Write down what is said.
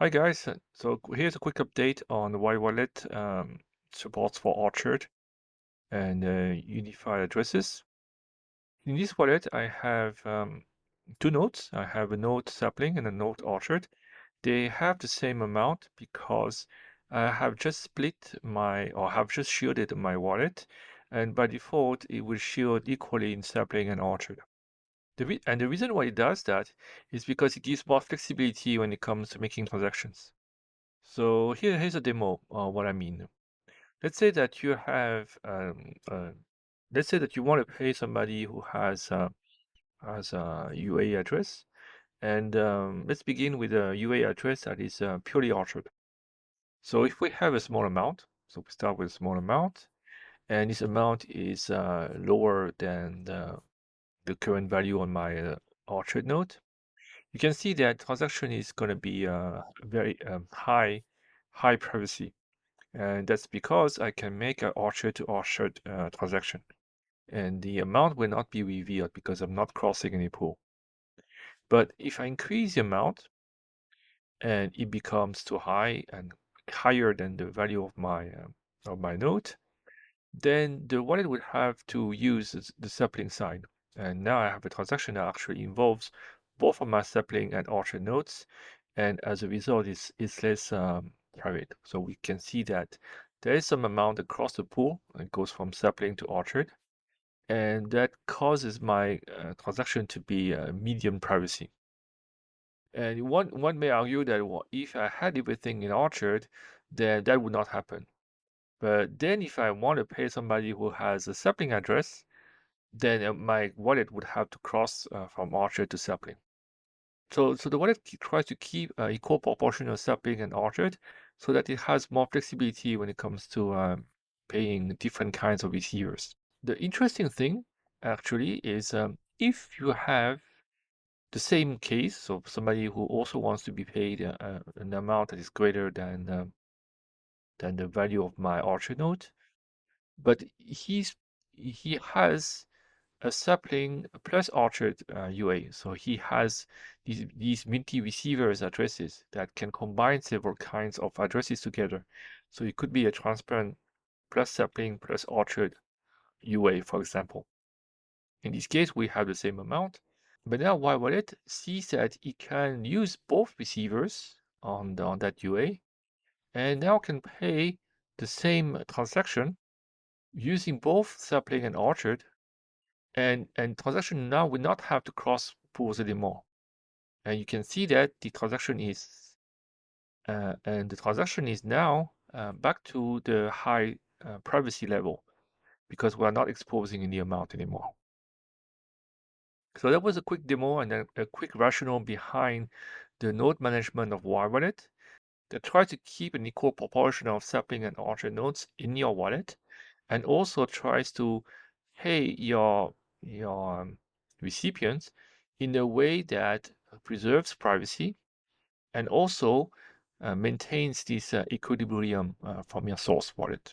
Hi guys, here's a quick update on Y Wallet supports for Orchard and unified addresses. In this wallet, I have two nodes. I have a node sapling and a node orchard. They have the same amount because I have just have just shielded my wallet, and by default, it will shield equally in sapling and orchard. The reason why it does that is because it gives more flexibility when it comes to making transactions. So here's a demo what I mean. Let's say that you have let's say that you want to pay somebody who has a UA address, and let's begin with a UA address that is purely Orchard. So if we have a small amount, so we start with a small amount, and this amount is lower than the current value on my Orchard node, you can see that transaction is going to be very high privacy. And that's because I can make an orchard to orchard transaction. And the amount will not be revealed because I'm not crossing any pool. But if I increase the amount and it becomes too high and higher than the value of my node, then the wallet would have to use the sapling side. And now I have a transaction that actually involves both of my sapling and orchard nodes. And as a result, it's less private. So we can see that there is some amount across the pool. It goes from sapling to orchard. And that causes my transaction to be medium privacy. And one may argue that if I had everything in orchard, then that would not happen. But then if I want to pay somebody who has a sapling address, then my wallet would have to cross from orchard to sapling. So the wallet tries to keep equal proportion of sapling and orchard so that it has more flexibility when it comes to paying different kinds of receivers. The interesting thing actually is if you have the same case, so somebody who also wants to be paid an amount that is greater than the value of my orchard node, but he has a sapling plus orchard UA. So he has these Minty receivers addresses that can combine several kinds of addresses together. So it could be a transparent plus sapling plus orchard UA, for example. In this case, we have the same amount. But now Y Wallet sees that it can use both receivers on that UA and now can pay the same transaction using both sapling and orchard, and transaction now will not have to cross pools anymore. And you can see that the transaction is now back to the high privacy level because we are not exposing any amount anymore. So that was a quick demo and a quick rationale behind the node management of Y Wallet that tries to keep an equal proportion of sapling and orchard nodes in your wallet, and also tries to pay your recipients in a way that preserves privacy and also maintains this equilibrium from your source wallet.